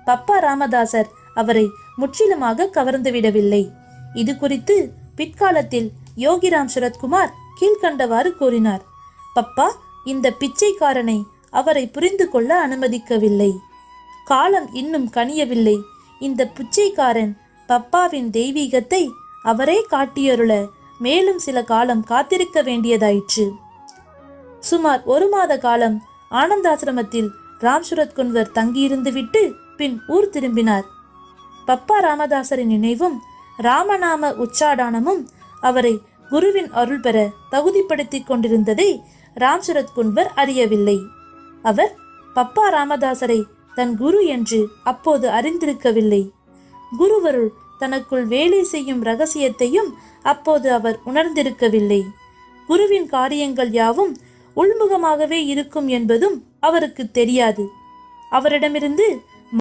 பப்பா ராமதாசர் அவரை முற்றிலுமாக கவர்ந்துவிடவில்லை. இது குறித்து பிற்காலத்தில் யோகிராம் சுரத்குமார் கீழ்கண்டவாறு கூறினார்: பப்பா இந்த பிச்சைக்காரனை அவரை புரிந்து கொள்ள அனுமதிக்கவில்லை. காலம் இன்னும் கனியவில்லை. இந்த பிச்சைக்காரன் பப்பாவின் தெய்வீகத்தை அவரே காட்டியருள மேலும் சில காலம் காத்திருக்க வேண்டியதாயிற்று. சுமார் 1 மாத காலம் ஆனந்தாசிரமத்தில் ராம் சுரத் குன்வர் தங்கியிருந்து விட்டு பின் ஊர் திரும்பினார். பப்பா ராமதாசரின் நினைவும் ராமநாம உச்சாடனமும் அவரை குருவின் அருள் பெற தகுதிப்படுத்திக் கொண்டிருந்ததை ராம் சுரத் குன்வர் அறியவில்லை. அவர் பப்பா ராமதாசரை தன் குரு என்று அப்போது அறிந்திருக்கவில்லை. குருவருள் தனக்குள் வேலை செய்யும் ரகசியத்தையும் அப்போது அவர் உணர்ந்திருக்கவில்லை. குருவின் காரியங்கள் யாவும் உள்முகமாகவே இருக்கும் என்பதும் அவருக்கு தெரியாது. அவரிடமிருந்து